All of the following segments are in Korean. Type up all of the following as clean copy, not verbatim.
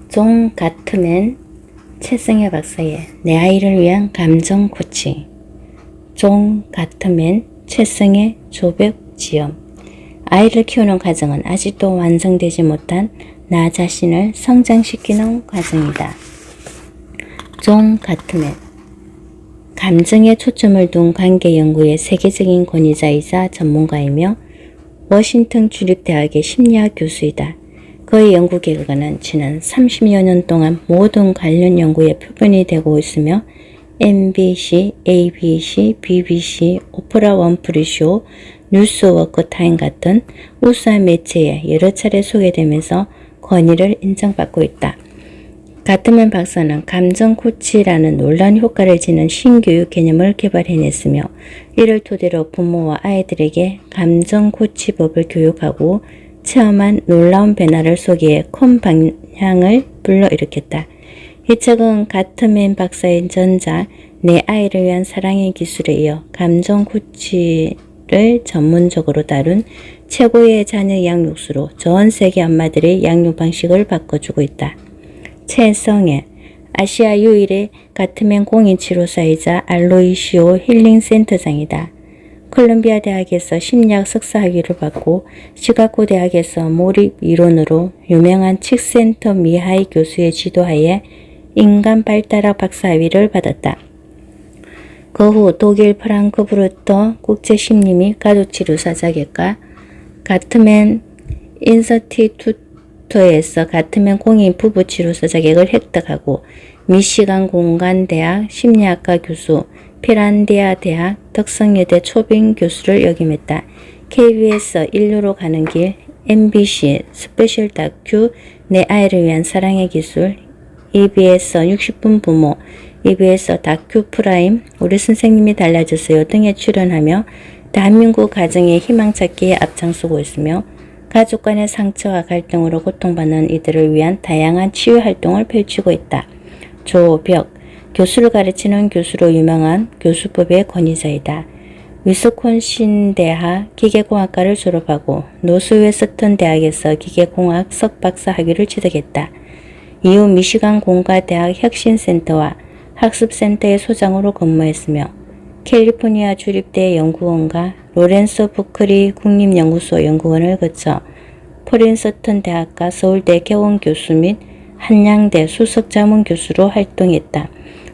존 가트맨 최승혜 박사의 내 아이를 위한 감정 코칭. 존 가트맨 최승혜 조벽지음. 아이를 키우는 과정은 아직도 완성되지 못한 나 자신을 성장시키는 과정이다. 존 가트맨. 감정에 초점을 둔 관계 연구의 세계적인 권위자이자 전문가이며 워싱턴 주립대학의 심리학 교수이다. 그의 연구 결과는 지난 30여 년 동안 모든 관련 연구의 표본이 되고 있으며 MBC, ABC, BBC, 오프라 원프리 쇼, 뉴스워크 타임 같은 우수한 매체에 여러 차례 소개되면서 권위를 인정받고 있다. 가트맨 박사는 감정 코치라는 놀라운 효과를 지닌 신교육 개념을 개발해냈으며 이를 토대로 부모와 아이들에게 감정 코치법을 교육하고 체험한 놀라운 변화를 소개해 큰 방향을 불러일으켰다. 이 책은 가트맨 박사의 전작 내 아이를 위한 사랑의 기술에 이어 감정 코치를 전문적으로 다룬 최고의 자녀 양육수로 전 세계 엄마들의 양육 방식을 바꿔주고 있다. 최성애, 아시아 유일의 가트맨 공인치료사이자 알로이시오 힐링센터장이다. 콜롬비아 대학에서 심리학 석사학위를 받고 시카고 대학에서 몰입 이론으로 유명한 칙센터 미하이 교수의 지도하에 인간 발달학 박사학위를 받았다. 그 후 독일 프랑크푸르트 국제심리 및 가족치료사 자격과 가트맨 인스티튜트에서 가트맨 공인 부부치료사 자격을 획득하고 미시간 공간대학 심리학과 교수, 피란디아 대학 덕성여대 초빙 교수를 역임했다. KBS 인류로 가는 길, MBC 스페셜 다큐 내 아이를 위한 사랑의 기술, EBS 60분 부모, EBS 다큐 프라임 우리 선생님이 달라졌어요 등에 출연하며 대한민국 가정의 희망 찾기에 앞장서고 있으며 가족 간의 상처와 갈등으로 고통받는 이들을 위한 다양한 치유 활동을 펼치고 있다. 조벽, 교수를 가르치는 교수로 유명한 교수법의 권위자이다. 위스콘신 대학 기계공학과를 졸업하고 노스웨스턴 대학에서 기계공학 석박사 학위를 취득했다. 이후 미시간 공과대학 혁신센터와 학습센터의 소장으로 근무했으며 캘리포니아 주립대 연구원과 로렌서 부크리 국립연구소 연구원을 거쳐 프린스턴 대학과 서울대 개원교수 및 한양대 수석자문교수로 활동했다.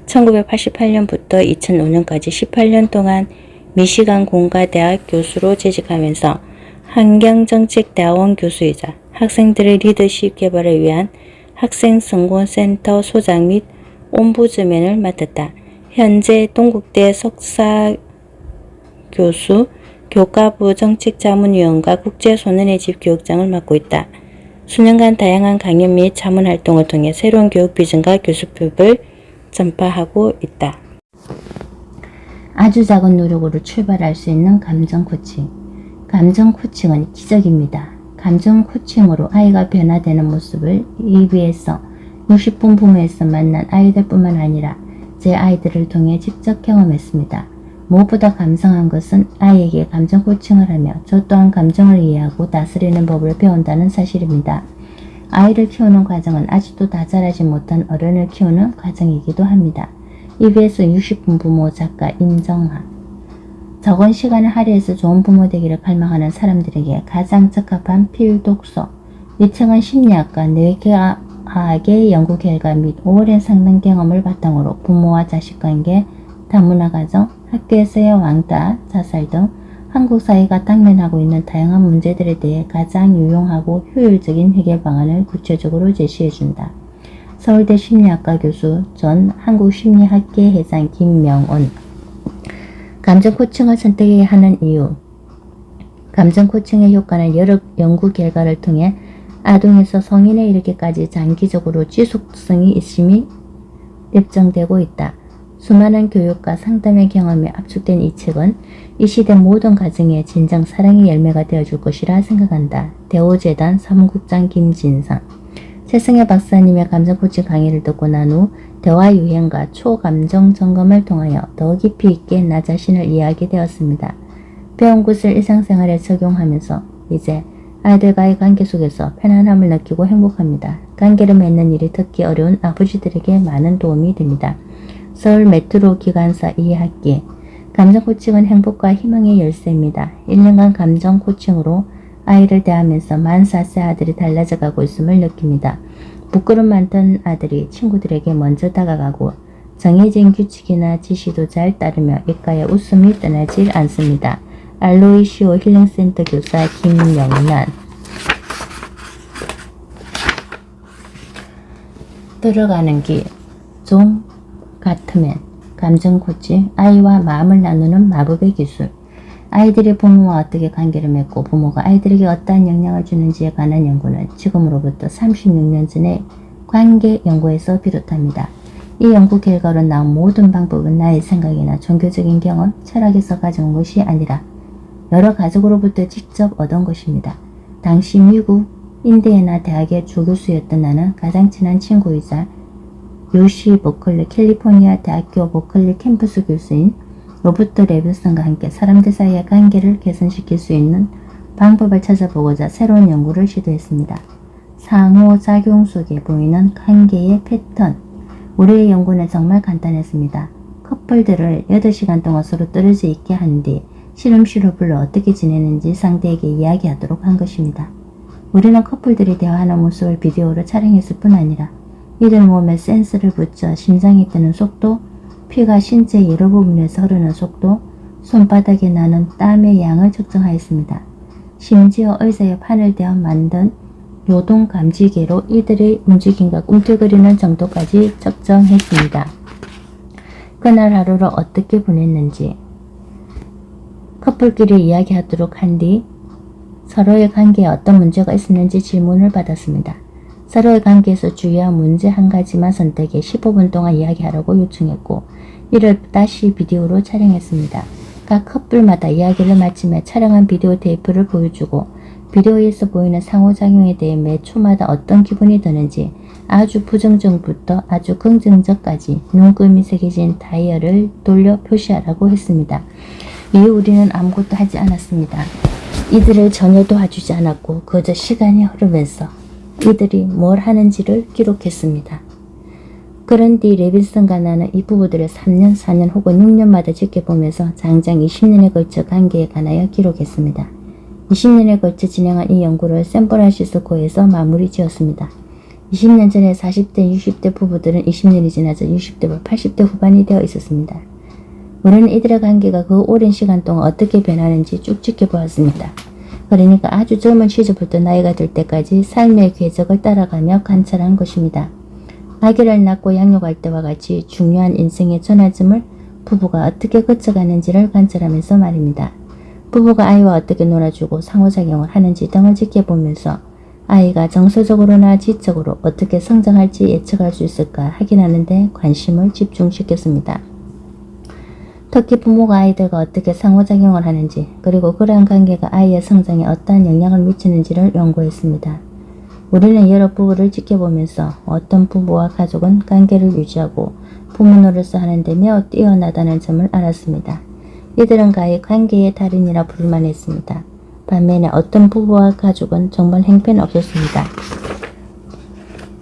1988년부터 2005년까지 18년 동안 미시간 공과대학 교수로 재직하면서 환경정책대학원 교수이자 학생들의 리더십 개발을 위한 학생성공센터 소장 및 옴부즈맨을 맡았다. 현재 동국대 석사 교수, 교과부 정책자문위원과 국제소년의 집 교육장을 맡고 있다. 수년간 다양한 강연 및 자문 활동을 통해 새로운 교육 비전과 교수법을 전파하고 있다. 아주 작은 노력으로 출발할 수 있는 감정 코칭. 감정 코칭은 기적입니다. 감정 코칭으로 아이가 변화되는 모습을 EBS 60분 부모에서 만난 아이들뿐만 아니라 제 아이들을 통해 직접 경험했습니다. 무엇보다 감사한 것은 아이에게 감정 코칭을 하며 저 또한 감정을 이해하고 다스리는 법을 배운다는 사실입니다. 아이를 키우는 과정은 아직도 다 자라지 못한 어른을 키우는 과정이기도 합니다. EBS 60분 부모 작가 임정하. 적은 시간을 할애해서 좋은 부모 되기를 갈망하는 사람들에게 가장 적합한 필독서. 이 책은 심리학과 뇌과학의 연구 결과 및 오랜 상담 경험을 바탕으로 부모와 자식 관계, 다문화 가정, 학교에서의 왕따, 자살 등 한국 사회가 당면하고 있는 다양한 문제들에 대해 가장 유용하고 효율적인 해결 방안을 구체적으로 제시해준다. 서울대 심리학과 교수, 전 한국심리학회 회장 김명온. 감정 코칭을 선택해야 하는 이유. 감정 코칭의 효과는 여러 연구 결과를 통해 아동에서 성인에 이르기까지 장기적으로 지속성이 있음이 입증되고 있다. 수많은 교육과 상담의 경험에 압축된 이 책은 이 시대 모든 가정에 진정 사랑의 열매가 되어줄 것이라 생각한다. 대호재단 사무국장 김진상. 최승혜 박사님의 감정 코칭 강의를 듣고 난 후 대화 유행과 초감정 점검을 통하여 더 깊이 있게 나 자신을 이해하게 되었습니다. 배운 것을 일상생활에 적용하면서 이제 아이들과의 관계 속에서 편안함을 느끼고 행복합니다. 관계를 맺는 일이 특히 어려운 아버지들에게 많은 도움이 됩니다. 서울 메트로 기관사 2학기 감정 코칭은 행복과 희망의 열쇠입니다. 1년간 감정 코칭으로 아이를 대하면서 만 4세 아들이 달라져가고 있음을 느낍니다. 부끄럼 많던 아들이 친구들에게 먼저 다가가고 정해진 규칙이나 지시도 잘 따르며 입가에 웃음이 떠나질 않습니다. 알로이시오 힐링센터 교사 김영란. 들어가는 길, 종 같으면 감정 코칭, 아이와 마음을 나누는 마법의 기술. 아이들이 부모와 어떻게 관계를 맺고 부모가 아이들에게 어떠한 영향을 주는지에 관한 연구는 지금으로부터 36년 전에 관계 연구에서 비롯합니다. 이 연구 결과로 나온 모든 방법은 나의 생각이나 종교적인 경험, 철학에서 가져온 것이 아니라 여러 가족으로부터 직접 얻은 것입니다. 당시 미국 인디애나 대학의 조교수였던 나는 가장 친한 친구이자 UC 버클리 캘리포니아 대학교 버클리 캠퍼스 교수인 로버트 레빌슨과 함께 사람들 사이의 관계를 개선시킬 수 있는 방법을 찾아보고자 새로운 연구를 시도했습니다. 상호작용 속에 보이는 관계의 패턴. 우리의 연구는 정말 간단했습니다. 커플들을 8시간 동안 서로 떨어져 있게 한 뒤 실험실로 불러 어떻게 지내는지 상대에게 이야기하도록 한 것입니다. 우리는 커플들이 대화하는 모습을 비디오로 촬영했을 뿐 아니라 이들 몸에 센서를 붙여 심장이 뛰는 속도, 피가 신체 여러 부분에서 흐르는 속도, 손바닥에 나는 땀의 양을 측정하였습니다. 심지어 의자에 판을 대어 만든 요동 감지기로 이들의 움직임과 꿈틀거리는 정도까지 측정했습니다. 그날 하루를 어떻게 보냈는지 커플끼리 이야기하도록 한 뒤 서로의 관계에 어떤 문제가 있었는지 질문을 받았습니다. 서로의 관계에서 주의한 문제 한 가지만 선택해 15분 동안 이야기하라고 요청했고 이를 다시 비디오로 촬영했습니다. 각 커플마다 이야기를 마치며 촬영한 비디오 테이프를 보여주고 비디오에서 보이는 상호작용에 대해 매 초마다 어떤 기분이 드는지 아주 부정적부터 아주 긍정적까지 눈금이 새겨진 다이얼을 돌려 표시하라고 했습니다. 이후 우리는 아무것도 하지 않았습니다. 이들을 전혀 도와주지 않았고 그저 시간이 흐르면서 이들이 뭘 하는지를 기록했습니다. 그런 뒤 레빌슨과 나는 이 부부들을 3년, 4년 혹은 6년마다 지켜보면서 장장 20년에 걸쳐 관계에 관하여 기록했습니다. 20년에 걸쳐 진행한 이 연구를 샌프란시스코에서 마무리 지었습니다. 20년 전에 40대, 60대 부부들은 20년이 지나자 60대와 80대 후반이 되어 있었습니다. 우리는 이들의 관계가 그 오랜 시간 동안 어떻게 변하는지 쭉 지켜보았습니다. 그러니까 아주 젊은 시절부터 나이가 들 때까지 삶의 궤적을 따라가며 관찰한 것입니다. 아기를 낳고 양육할 때와 같이 중요한 인생의 전환점을 부부가 어떻게 거쳐가는지를 관찰하면서 말입니다. 부부가 아이와 어떻게 놀아주고 상호작용을 하는지 등을 지켜보면서 아이가 정서적으로나 지적으로 어떻게 성장할지 예측할 수 있을까 확인하는 데 관심을 집중시켰습니다. 특히 부모가 아이들과 어떻게 상호작용을 하는지 그리고 그러한 관계가 아이의 성장에 어떠한 영향을 미치는지를 연구했습니다. 우리는 여러 부부를 지켜보면서 어떤 부부와 가족은 관계를 유지하고 부모 노릇을 하는데 매우 뛰어나다는 점을 알았습니다. 이들은 가히 관계의 달인이라 부를만 했습니다. 반면에 어떤 부부와 가족은 정말 형편없었습니다.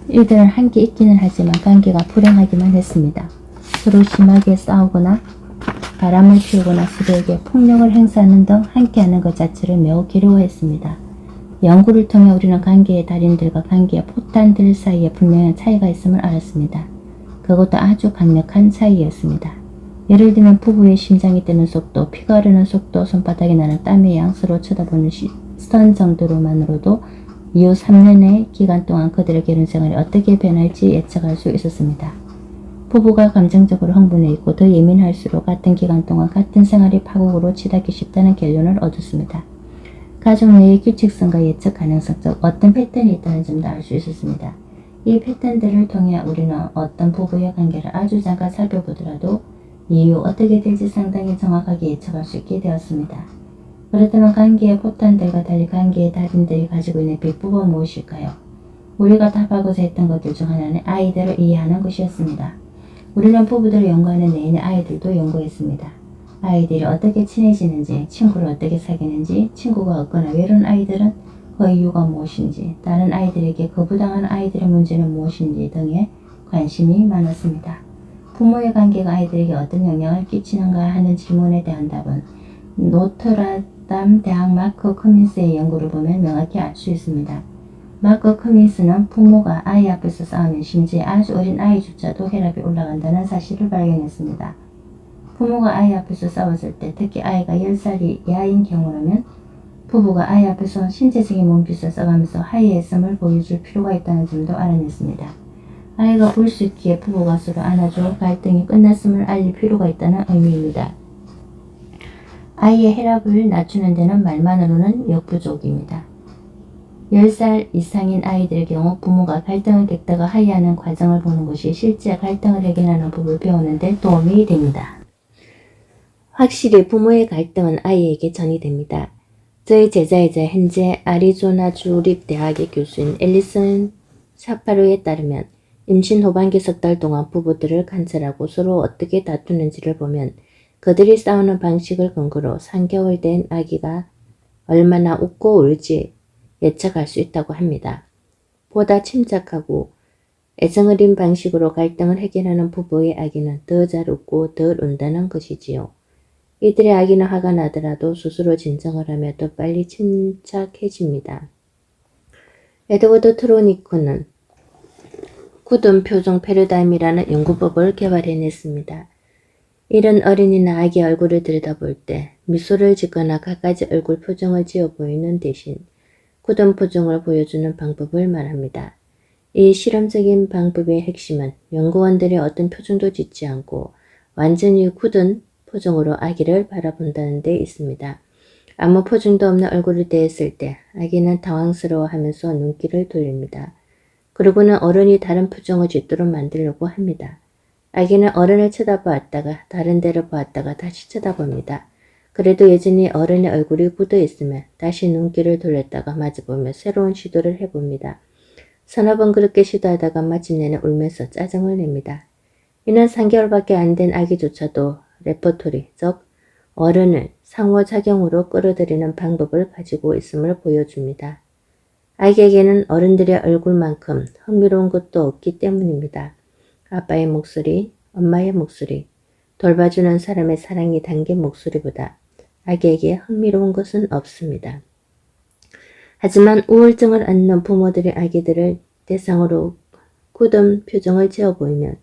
이들은 함께 있기는 하지만 관계가 불행하기만 했습니다. 서로 심하게 싸우거나 바람을 피우거나 서로에게 폭력을 행사하는 등 함께하는 것 자체를 매우 괴로워했습니다. 연구를 통해 우리는 관계의 달인들과 관계의 포탄들 사이에 분명한 차이가 있음을 알았습니다. 그것도 아주 강력한 차이였습니다. 예를 들면 부부의 심장이 뛰는 속도, 피가 흐르는 속도, 손바닥에 나는 땀의 양, 서로 쳐다보는 시선 정도로만으로도 이후 3년의 기간 동안 그들의 결혼 생활이 어떻게 변할지 예측할 수 있었습니다. 부부가 감정적으로 흥분해 있고 더 예민할수록 같은 기간 동안 같은 생활이 파국으로 치닫기 쉽다는 결론을 얻었습니다. 가족 내의 규칙성과 예측 가능성 즉 어떤 패턴이 있다는 점도 알 수 있었습니다. 이 패턴들을 통해 우리는 어떤 부부의 관계를 아주 잠깐 살펴보더라도 이후 어떻게 될지 상당히 정확하게 예측할 수 있게 되었습니다. 그렇다면 관계의 포탄들과 달리 관계의 달인들이 가지고 있는 비법은 무엇일까요? 우리가 답하고자 했던 것들 중 하나는 아이들을 이해하는 것이었습니다. 우리는 부부들을 연구하는 내내 아이들도 연구했습니다. 아이들이 어떻게 친해지는지, 친구를 어떻게 사귀는지, 친구가 없거나 외로운 아이들은 그 이유가 무엇인지, 다른 아이들에게 거부당한 아이들의 문제는 무엇인지 등에 관심이 많았습니다. 부모의 관계가 아이들에게 어떤 영향을 끼치는가 하는 질문에 대한 답은 노트르담 대학 마크 커민스의 연구를 보면 명확히 알 수 있습니다. 마크 커민스는 부모가 아이 앞에서 싸우면 심지어 아주 어린 아이조차도 혈압이 올라간다는 사실을 발견했습니다. 부모가 아이 앞에서 싸웠을 때, 특히 아이가 10살이 이하인 경우라면 부부가 아이 앞에서 신체적인 몸짓을 써가면서 하이에섬을 보여줄 필요가 있다는 점도 알아냈습니다. 아이가 볼 수 있기에 부부가 서로 안아줘 갈등이 끝났음을 알릴 필요가 있다는 의미입니다. 아이의 혈압을 낮추는 데는 말만으로는 역부족입니다. 10살 이상인 아이들의 경우 부모가 갈등을 겪다가 하이하는 과정을 보는 것이 실제 갈등을 해결하는 법을 배우는 데 도움이 됩니다. 확실히 부모의 갈등은 아이에게 전이 됩니다. 저희 제자이자 현재 아리조나 주립대학의 교수인 앨리슨 샤파루에 따르면 임신 후반기 석 달 동안 부부들을 관찰하고 서로 어떻게 다투는지를 보면 그들이 싸우는 방식을 근거로 3개월 된 아기가 얼마나 웃고 울지 예측할 수 있다고 합니다. 보다 침착하고 애정어린 방식으로 갈등을 해결하는 부부의 아기는 더 잘 웃고 덜 운다는 것이지요. 이들의 아기는 화가 나더라도 스스로 진정을 하며 더 빨리 침착해집니다. 에드워드 트로니코는 굳은 표정 패러다임이라는 연구법을 개발해냈습니다. 이런 어린이나 아기 얼굴을 들여다볼 때 미소를 짓거나 갖가지 얼굴 표정을 지어 보이는 대신 굳은 표정을 보여주는 방법을 말합니다. 이 실험적인 방법의 핵심은 연구원들이 어떤 표정도 짓지 않고 완전히 굳은 표정으로 아기를 바라본다는 데 있습니다. 아무 표정도 없는 얼굴을 대했을 때 아기는 당황스러워하면서 눈길을 돌립니다. 그리고는 어른이 다른 표정을 짓도록 만들려고 합니다. 아기는 어른을 쳐다보았다가 다른 데를 보았다가 다시 쳐다봅니다. 그래도 여전히 어른의 얼굴이 굳어 있으면 다시 눈길을 돌렸다가 마주보며 새로운 시도를 해봅니다. 서너 번 그렇게 시도하다가 마침내는 울면서 짜증을 냅니다. 이는 3개월밖에 안 된 아기조차도 레퍼토리, 즉 어른을 상호작용으로 끌어들이는 방법을 가지고 있음을 보여줍니다. 아기에게는 어른들의 얼굴만큼 흥미로운 것도 없기 때문입니다. 아빠의 목소리, 엄마의 목소리, 돌봐주는 사람의 사랑이 담긴 목소리보다 아기에게 흥미로운 것은 없습니다. 하지만 우울증을 앓는 부모들이 아기들을 대상으로 굳은 표정을 지어 보이면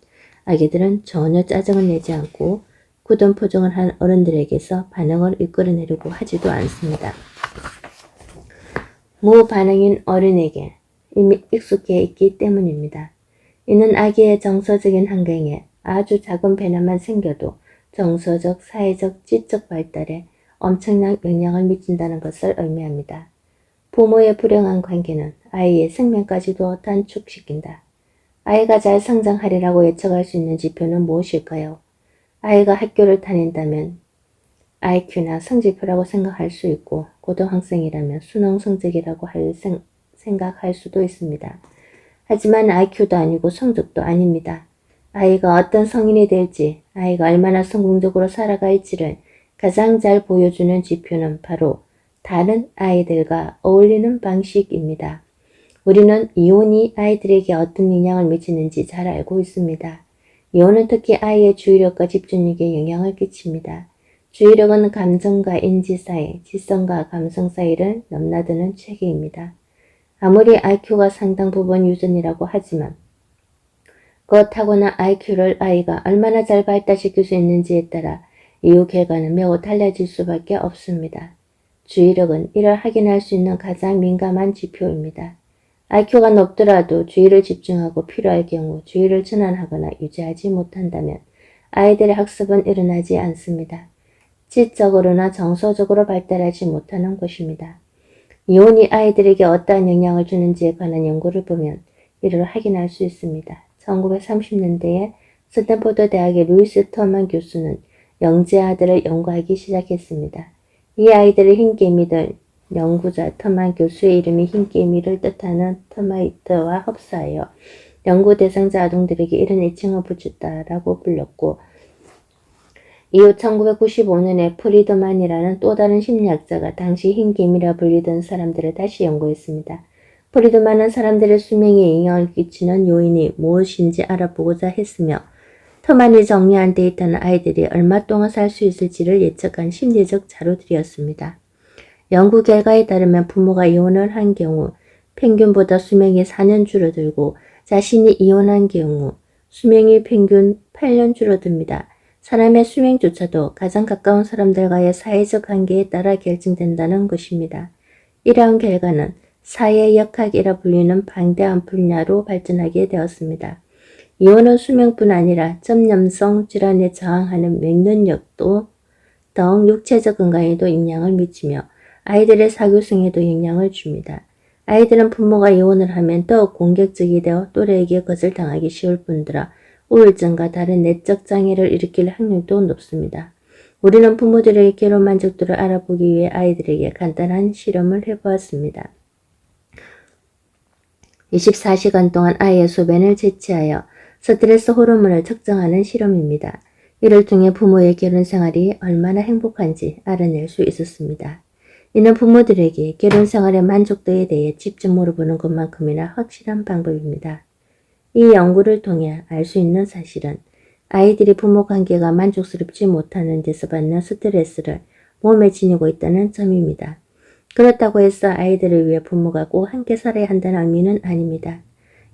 아기들은 전혀 짜증을 내지 않고 굳은 표정을 한 어른들에게서 반응을 이끌어내려고 하지도 않습니다. 무반응인 어른에게 이미 익숙해 있기 때문입니다. 이는 아기의 정서적인 환경에 아주 작은 변화만 생겨도 정서적, 사회적, 지적 발달에 엄청난 영향을 미친다는 것을 의미합니다. 부모의 불행한 관계는 아이의 생명까지도 단축시킨다. 아이가 잘 성장하리라고 예측할 수 있는 지표는 무엇일까요? 아이가 학교를 다닌다면 IQ나 성적표라고 생각할 수 있고 고등학생이라면 수능 성적이라고 생각할 수도 있습니다. 하지만 IQ도 아니고 성적도 아닙니다. 아이가 어떤 성인이 될지, 아이가 얼마나 성공적으로 살아갈지를 가장 잘 보여주는 지표는 바로 다른 아이들과 어울리는 방식입니다. 우리는 이혼이 아이들에게 어떤 영향을 미치는지 잘 알고 있습니다. 이혼은 특히 아이의 주의력과 집중력에 영향을 끼칩니다. 주의력은 감정과 인지 사이, 지성과 감성 사이를 넘나드는 체계입니다. 아무리 IQ가 상당 부분 유전이라고 하지만 그 타고난 IQ를 아이가 얼마나 잘 발달시킬 수 있는지에 따라 이후 결과는 매우 달라질 수밖에 없습니다. 주의력은 이를 확인할 수 있는 가장 민감한 지표입니다. IQ가 높더라도 주의를 집중하고 필요할 경우 주의를 전환하거나 유지하지 못한다면 아이들의 학습은 일어나지 않습니다. 지적으로나 정서적으로 발달하지 못하는 것입니다. 이혼이 아이들에게 어떠한 영향을 주는지에 관한 연구를 보면 이를 확인할 수 있습니다. 1930년대에 스탠포드 대학의 루이스 터만 교수는 영재 아들을 연구하기 시작했습니다. 이 아이들을 흰개미들, 연구자 터만 교수의 이름이 흰개미를 뜻하는 터마이트와 흡사하여 연구 대상자 아동들에게 이런 애칭을 붙였다라고 불렀고 이후 1995년에 프리드만이라는 또 다른 심리학자가 당시 흰개미라 불리던 사람들을 다시 연구했습니다. 프리드만은 사람들의 수명에 영향을 끼치는 요인이 무엇인지 알아보고자 했으며 터만이 정리한 데이터는 아이들이 얼마 동안 살 수 있을지를 예측한 심리적 자료들이었습니다. 연구 결과에 따르면 부모가 이혼을 한 경우 평균보다 수명이 4년 줄어들고 자신이 이혼한 경우 수명이 평균 8년 줄어듭니다. 사람의 수명조차도 가장 가까운 사람들과의 사회적 관계에 따라 결정된다는 것입니다. 이러한 결과는 사회역학이라 불리는 방대한 분야로 발전하게 되었습니다. 이혼은 수명뿐 아니라 전염성 질환에 저항하는 면역력도 등 육체적 건강에도 영향을 미치며 아이들의 사교성에도 영향을 줍니다. 아이들은 부모가 이혼을 하면 더욱 공격적이 되어 또래에게 거절당하기 쉬울 뿐더러 우울증과 다른 내적 장애를 일으킬 확률도 높습니다. 우리는 부모들의 결혼 만족도를 알아보기 위해 아이들에게 간단한 실험을 해보았습니다. 24시간 동안 아이의 소변을 채취하여 스트레스 호르몬을 측정하는 실험입니다. 이를 통해 부모의 결혼 생활이 얼마나 행복한지 알아낼 수 있었습니다. 이는 부모들에게 결혼 생활의 만족도에 대해 직접 물어보는 것만큼이나 확실한 방법입니다. 이 연구를 통해 알 수 있는 사실은 아이들이 부모 관계가 만족스럽지 못하는 데서 받는 스트레스를 몸에 지니고 있다는 점입니다. 그렇다고 해서 아이들을 위해 부모가 꼭 함께 살아야 한다는 의미는 아닙니다.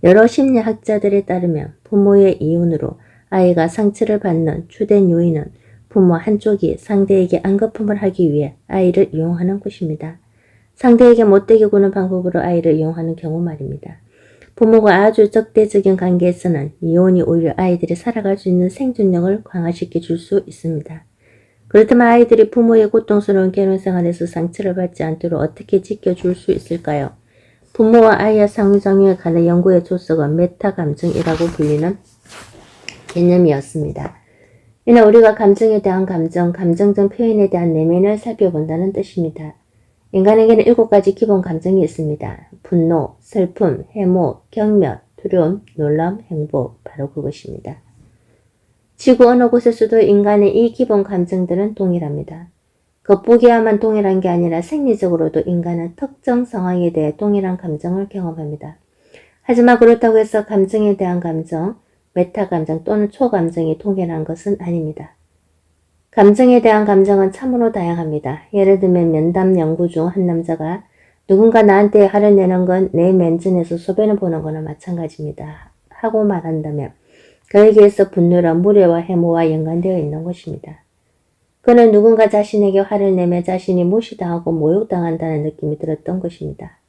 여러 심리학자들에 따르면 부모의 이혼으로 아이가 상처를 받는 주된 요인은 부모 한쪽이 상대에게 안거품을 하기 위해 아이를 이용하는 것입니다. 상대에게 못되게 구는 방법으로 아이를 이용하는 경우 말입니다. 부모가 아주 적대적인 관계에서는 이혼이 오히려 아이들이 살아갈 수 있는 생존력을 강화시켜 줄 수 있습니다. 그렇다면 아이들이 부모의 고통스러운 결혼생활에서 상처를 받지 않도록 어떻게 지켜줄 수 있을까요? 부모와 아이의 상호작용에 관한 연구의 조석은 메타감정이라고 불리는 개념이었습니다. 이는 우리가 감정에 대한 감정적 표현에 대한 내면을 살펴본다는 뜻입니다. 인간에게는 7가지 기본 감정이 있습니다. 분노, 슬픔, 해모, 경멸, 두려움, 놀람, 행복, 바로 그것입니다. 지구 어느 곳에서도 인간의 이 기본 감정들은 동일합니다. 겉보기야만 동일한 게 아니라 생리적으로도 인간은 특정 상황에 대해 동일한 감정을 경험합니다. 하지만 그렇다고 해서 감정에 대한 감정, 메타감정 또는 초감정이 동일한 것은 아닙니다. 감정에 대한 감정은 참으로 다양합니다. 예를 들면 면담 연구 중 한 남자가 누군가 나한테 화를 내는 건 내 면전에서 소변을 보는 거나 마찬가지입니다. 하고 말한다면 그에게서 분노란 무례와 해모와 연관되어 있는 것입니다. 그는 누군가 자신에게 화를 내며 자신이 무시당하고 모욕당한다는 느낌이 들었던 것입니다.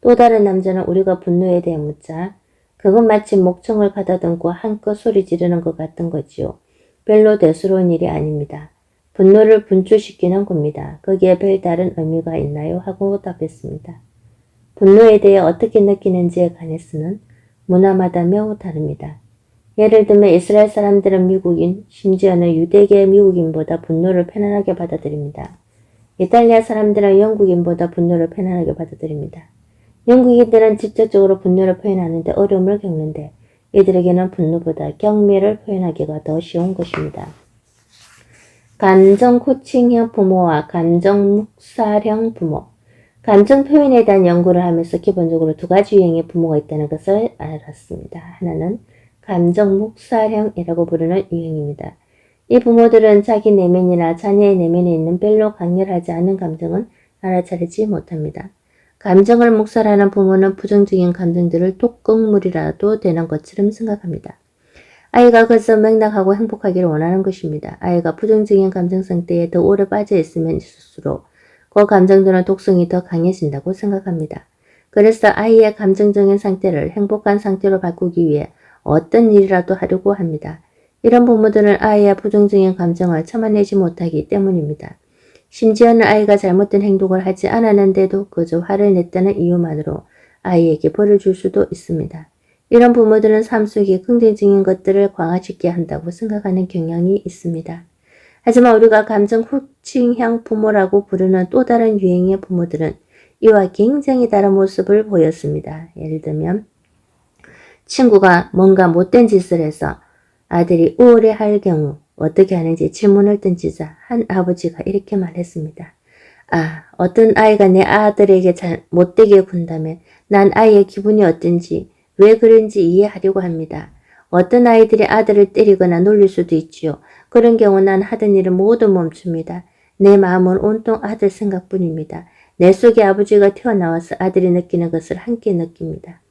또 다른 남자는 우리가 분노에 대해 묻자 그건 마치 목청을 가다듬고 한껏 소리 지르는 것 같은 거지요. 별로 대수로운 일이 아닙니다. 분노를 분출시키는 겁니다. 거기에 별다른 의미가 있나요? 하고 답했습니다. 분노에 대해 어떻게 느끼는지에 관해서는 문화마다 매우 다릅니다. 예를 들면 이스라엘 사람들은 미국인, 심지어는 유대계 미국인보다 분노를 편안하게 받아들입니다. 이탈리아 사람들은 영국인보다 분노를 편안하게 받아들입니다. 영국인들은 직접적으로 분노를 표현하는데 어려움을 겪는데 이들에게는 분노보다 경멸을 표현하기가 더 쉬운 것입니다. 감정 코칭형 부모와 감정 묵살형 부모. 감정 표현에 대한 연구를 하면서 기본적으로 2가지 유형의 부모가 있다는 것을 알았습니다. 하나는 감정 묵살형이라고 부르는 유형입니다. 이 부모들은 자기 내면이나 자녀의 내면에 있는 별로 강렬하지 않은 감정은 알아차리지 못합니다. 감정을 묵살하는 부모는 부정적인 감정들을 독극물이라도 되는 것처럼 생각합니다. 아이가 그저 맥락하고 행복하기를 원하는 것입니다. 아이가 부정적인 감정 상태에 더 오래 빠져 있으면 있을수록 그 감정들은 독성이 더 강해진다고 생각합니다. 그래서 아이의 감정적인 상태를 행복한 상태로 바꾸기 위해 어떤 일이라도 하려고 합니다. 이런 부모들은 아이의 부정적인 감정을 참아내지 못하기 때문입니다. 심지어는 아이가 잘못된 행동을 하지 않았는데도 그저 화를 냈다는 이유만으로 아이에게 벌을 줄 수도 있습니다. 이런 부모들은 삶 속에 긍정적인 것들을 강화시켜야 한다고 생각하는 경향이 있습니다. 하지만 우리가 감정 코칭형 부모라고 부르는 또 다른 유형의 부모들은 이와 굉장히 다른 모습을 보였습니다. 예를 들면 친구가 뭔가 못된 짓을 해서 아들이 우울해할 경우 어떻게 하는지 질문을 던지자 한 아버지가 이렇게 말했습니다. 어떤 아이가 내 아들에게 잘 못되게 군다면 난 아이의 기분이 어떤지 왜 그런지 이해하려고 합니다. 어떤 아이들이 아들을 때리거나 놀릴 수도 있지요. 그런 경우 난 하던 일을 모두 멈춥니다. 내 마음은 온통 아들 생각뿐입니다. 내 속에 아버지가 튀어나와서 아들이 느끼는 것을 함께 느낍니다.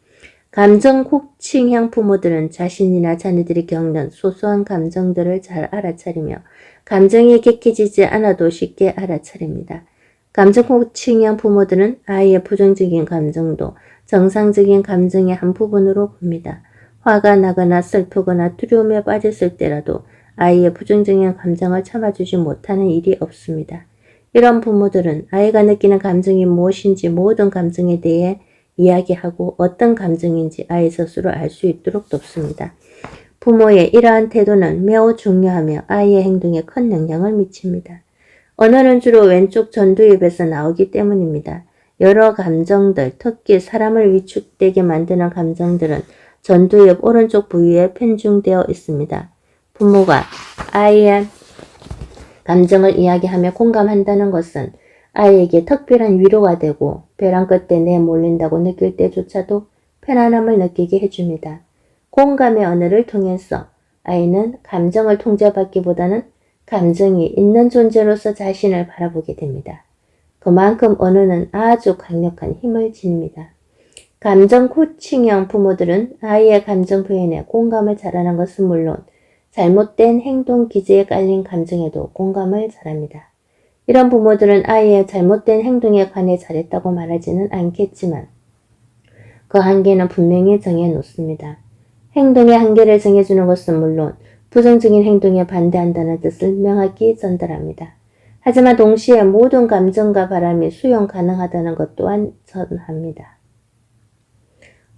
감정 혹칭형 부모들은 자신이나 자녀들이 겪는 소소한 감정들을 잘 알아차리며 감정이 객해지지 않아도 쉽게 알아차립니다. 감정 혹칭형 부모들은 아이의 부정적인 감정도 정상적인 감정의 한 부분으로 봅니다. 화가 나거나 슬프거나 두려움에 빠졌을 때라도 아이의 부정적인 감정을 참아주지 못하는 일이 없습니다. 이런 부모들은 아이가 느끼는 감정이 무엇인지 모든 감정에 대해 이야기하고 어떤 감정인지 아이 스스로 알 수 있도록 돕습니다. 부모의 이러한 태도는 매우 중요하며 아이의 행동에 큰 영향을 미칩니다. 언어는 주로 왼쪽 전두엽에서 나오기 때문입니다. 여러 감정들, 특히 사람을 위축되게 만드는 감정들은 전두엽 오른쪽 부위에 편중되어 있습니다. 부모가 아이의 감정을 이야기하며 공감한다는 것은 아이에게 특별한 위로가 되고 벼랑 끝에 내몰린다고 느낄 때조차도 편안함을 느끼게 해줍니다. 공감의 언어를 통해서 아이는 감정을 통제받기보다는 감정이 있는 존재로서 자신을 바라보게 됩니다. 그만큼 언어는 아주 강력한 힘을 지닙니다. 감정 코칭형 부모들은 아이의 감정 표현에 공감을 잘하는 것은 물론 잘못된 행동 기제에 깔린 감정에도 공감을 잘합니다. 이런 부모들은 아이의 잘못된 행동에 관해 잘했다고 말하지는 않겠지만 그 한계는 분명히 정해놓습니다. 행동의 한계를 정해주는 것은 물론 부정적인 행동에 반대한다는 뜻을 명확히 전달합니다. 하지만 동시에 모든 감정과 바람이 수용 가능하다는 것 또한 전합니다.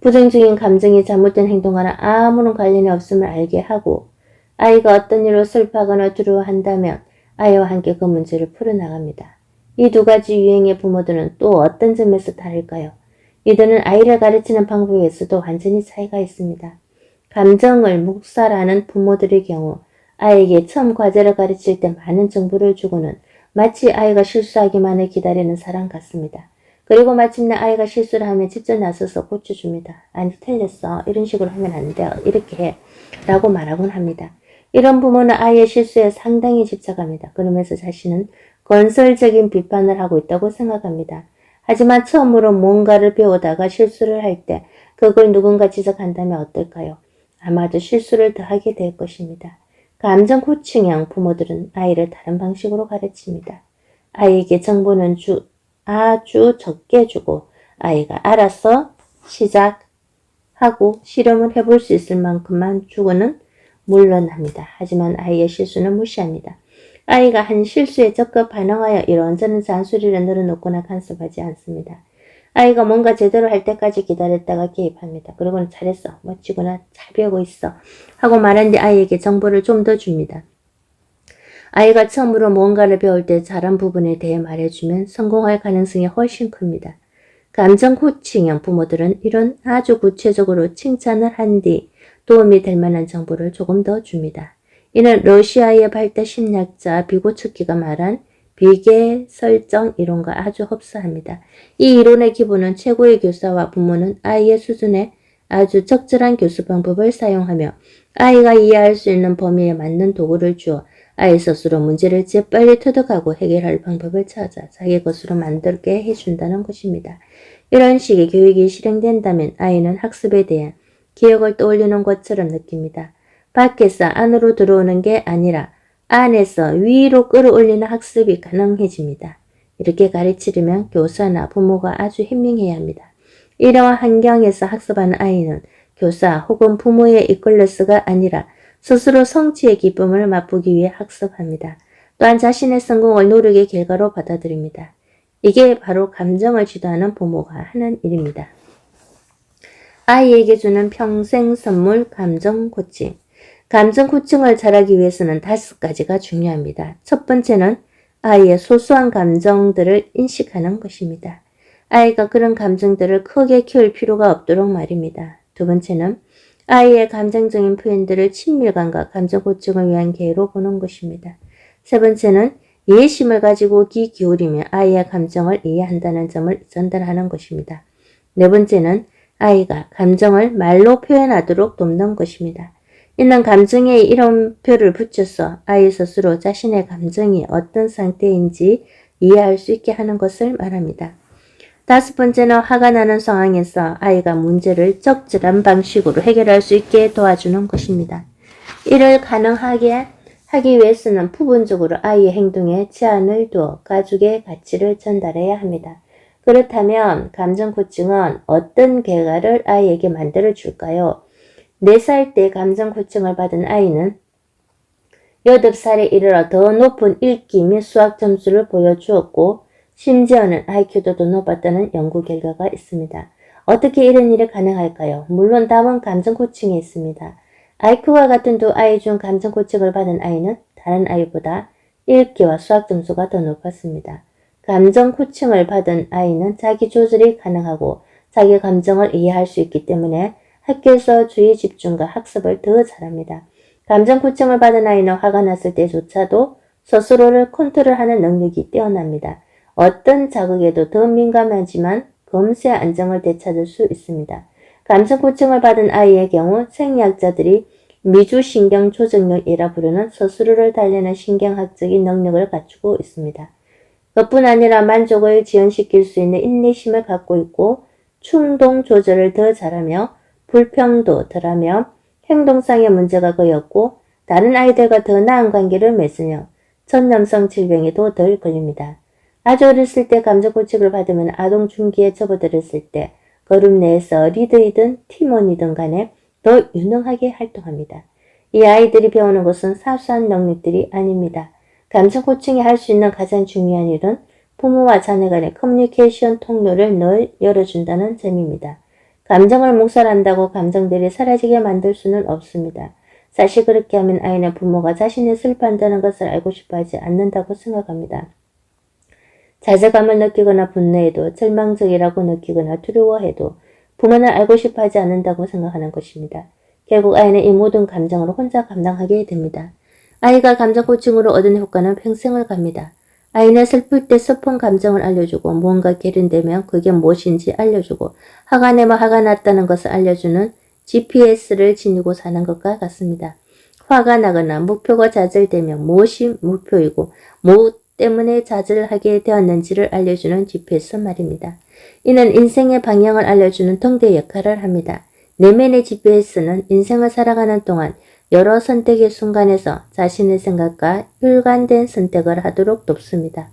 부정적인 감정이 잘못된 행동과는 아무런 관련이 없음을 알게 하고 아이가 어떤 일로 슬퍼하거나 두려워한다면 아이와 함께 그 문제를 풀어나갑니다. 이 두 가지 유형의 부모들은 또 어떤 점에서 다를까요? 이들은 아이를 가르치는 방법에서도 완전히 차이가 있습니다. 감정을 묵살하는 부모들의 경우 아이에게 처음 과제를 가르칠 때 많은 정보를 주고는 마치 아이가 실수하기만을 기다리는 사람 같습니다. 그리고 마침내 아이가 실수를 하면 직접 나서서 고쳐줍니다. 아니 틀렸어. 이런 식으로 하면 안 돼요. 이렇게 해. 라고 말하곤 합니다. 이런 부모는 아이의 실수에 상당히 집착합니다. 그러면서 자신은 건설적인 비판을 하고 있다고 생각합니다. 하지만 처음으로 뭔가를 배우다가 실수를 할 때 그걸 누군가 지적한다면 어떨까요? 아마도 실수를 더 하게 될 것입니다. 감정 코칭형 부모들은 아이를 다른 방식으로 가르칩니다. 아이에게 정보는 아주 적게 주고 아이가 알아서 시작하고 실험을 해볼 수 있을 만큼만 주고는 물러납니다. 하지만 아이의 실수는 무시합니다. 아이가 한 실수에 적극 반응하여 이런저런 잔소리를 늘어놓거나 간섭하지 않습니다. 아이가 뭔가 제대로 할 때까지 기다렸다가 개입합니다. 그리고는 잘했어. 멋지구나. 잘 배우고 있어. 하고 말한 뒤 아이에게 정보를 좀 더 줍니다. 아이가 처음으로 뭔가를 배울 때 잘한 부분에 대해 말해주면 성공할 가능성이 훨씬 큽니다. 감정 코칭형 부모들은 이런 아주 구체적으로 칭찬을 한 뒤 도움이 될 만한 정보를 조금 더 줍니다. 이는 러시아의 발달 심리학자 비고츠키가 말한 비계 설정 이론과 아주 흡사합니다. 이 이론의 기본은 최고의 교사와 부모는 아이의 수준에 아주 적절한 교수 방법을 사용하며 아이가 이해할 수 있는 범위에 맞는 도구를 주어 아이 스스로 문제를 재빨리 터득하고 해결할 방법을 찾아 자기 것으로 만들게 해준다는 것입니다. 이런 식의 교육이 실행된다면 아이는 학습에 대한 기억을 떠올리는 것처럼 느낍니다. 밖에서 안으로 들어오는 게 아니라 안에서 위로 끌어올리는 학습이 가능해집니다. 이렇게 가르치려면 교사나 부모가 아주 현명해야 합니다. 이러한 환경에서 학습하는 아이는 교사 혹은 부모의 이끌려서가 아니라 스스로 성취의 기쁨을 맛보기 위해 학습합니다. 또한 자신의 성공을 노력의 결과로 받아들입니다. 이게 바로 감정을 지도하는 부모가 하는 일입니다. 아이에게 주는 평생 선물 감정 코칭. 감정 코칭을 잘하기 위해서는 5가지가 중요합니다. 첫 번째는 아이의 소소한 감정들을 인식하는 것입니다. 아이가 그런 감정들을 크게 키울 필요가 없도록 말입니다. 두 번째는 아이의 감정적인 표현들을 친밀감과 감정 고증을 위한 기회로 보는 것입니다. 세 번째는 이해심을 가지고 귀 기울이며 아이의 감정을 이해한다는 점을 전달하는 것입니다. 네 번째는 아이가 감정을 말로 표현하도록 돕는 것입니다. 이는 감정에 이름표를 붙여서 아이 스스로 자신의 감정이 어떤 상태인지 이해할 수 있게 하는 것을 말합니다. 다섯 번째는 화가 나는 상황에서 아이가 문제를 적절한 방식으로 해결할 수 있게 도와주는 것입니다. 이를 가능하게 하기 위해서는 부분적으로 아이의 행동에 제한을 두어 가족의 가치를 전달해야 합니다. 그렇다면 감정 코칭은 어떤 결과를 아이에게 만들어 줄까요? 4살 때 감정 코칭을 받은 아이는 8살에 이르러 더 높은 읽기 및 수학 점수를 보여주었고 심지어는 IQ도 더 높았다는 연구 결과가 있습니다. 어떻게 이런 일이 가능할까요? 물론 답은 감정 코칭에 있습니다. IQ와 같은 두 아이 중 감정 코칭을 받은 아이는 다른 아이보다 읽기와 수학 점수가 더 높았습니다. 감정 코칭을 받은 아이는 자기 조절이 가능하고 자기 감정을 이해할 수 있기 때문에 학교에서 주의 집중과 학습을 더 잘합니다. 감정 코칭을 받은 아이는 화가 났을 때조차도 스스로를 컨트롤하는 능력이 뛰어납니다. 어떤 자극에도 더 민감하지만 금세 안정을 되찾을 수 있습니다. 감정 코칭을 받은 아이의 경우 생리학자들이 미주신경 조정력이라 부르는 스스로를 달래는 신경학적인 능력을 갖추고 있습니다. 그뿐 아니라 만족을 지연시킬 수 있는 인내심을 갖고 있고 충동 조절을 더 잘하며 불평도 덜하며 행동상의 문제가 거의 없고 다른 아이들과 더 나은 관계를 맺으며 전염성 질병에도 덜 걸립니다. 아주 어렸을 때 감정 코칭을 받으면 아동 중기에 접어들었을 때 그룹 내에서 리더이든 팀원이든 간에 더 유능하게 활동합니다. 이 아이들이 배우는 것은 사소한 능력들이 아닙니다. 감정 코칭이 할 수 있는 가장 중요한 일은 부모와 자녀 간의 커뮤니케이션 통로를 늘 열어준다는 점입니다. 감정을 묵살한다고 감정들이 사라지게 만들 수는 없습니다. 사실 그렇게 하면 아이는 부모가 자신이 슬퍼한다는 것을 알고 싶어 하지 않는다고 생각합니다. 좌절감을 느끼거나 분노해도 절망적이라고 느끼거나 두려워해도 부모는 알고 싶어 하지 않는다고 생각하는 것입니다. 결국 아이는 이 모든 감정을 혼자 감당하게 됩니다. 아이가 감정 코칭으로 얻은 효과는 평생을 갑니다. 아이는 슬플 때 슬픈 감정을 알려주고 무언가 게른되면 그게 무엇인지 알려주고 화가 내면 화가 났다는 것을 알려주는 GPS를 지니고 사는 것과 같습니다. 화가 나거나 목표가 좌절되면 무엇이 목표이고 무엇 때문에 좌절하게 되었는지를 알려주는 GPS 말입니다. 이는 인생의 방향을 알려주는 등대 역할을 합니다. 내면의 GPS는 인생을 살아가는 동안 여러 선택의 순간에서 자신의 생각과 일관된 선택을 하도록 돕습니다.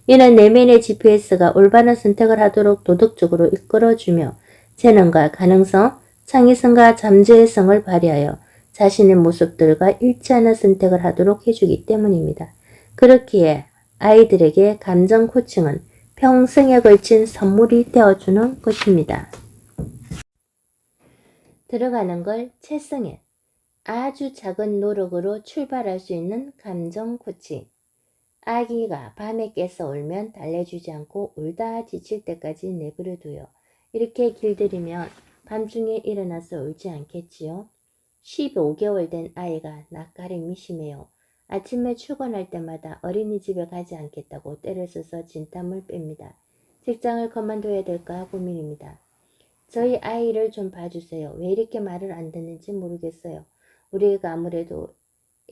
이는 내면의 GPS가 올바른 선택을 하도록 도덕적으로 이끌어주며 재능과 가능성, 창의성과 잠재성을 발휘하여 자신의 모습들과 일치하는 선택을 하도록 해주기 때문입니다. 그렇기에 아이들에게 감정 코칭은 평생에 걸친 선물이 되어주는 것입니다. 들어가는 걸 채성해. 아주 작은 노력으로 출발할 수 있는 감정 코칭. 아기가 밤에 깨서 울면 달래주지 않고 울다 지칠 때까지 내버려둬요. 이렇게 길들이면 밤중에 일어나서 울지 않겠지요? 15개월 된 아이가 낯가림이 심해요. 아침에 출근할 때마다 어린이집에 가지 않겠다고 때를 써서 진땀을 뺍니다. 직장을 그만둬야 될까 고민입니다. 저희 아이를 좀 봐주세요. 왜 이렇게 말을 안 듣는지 모르겠어요. 우리 애가 아무래도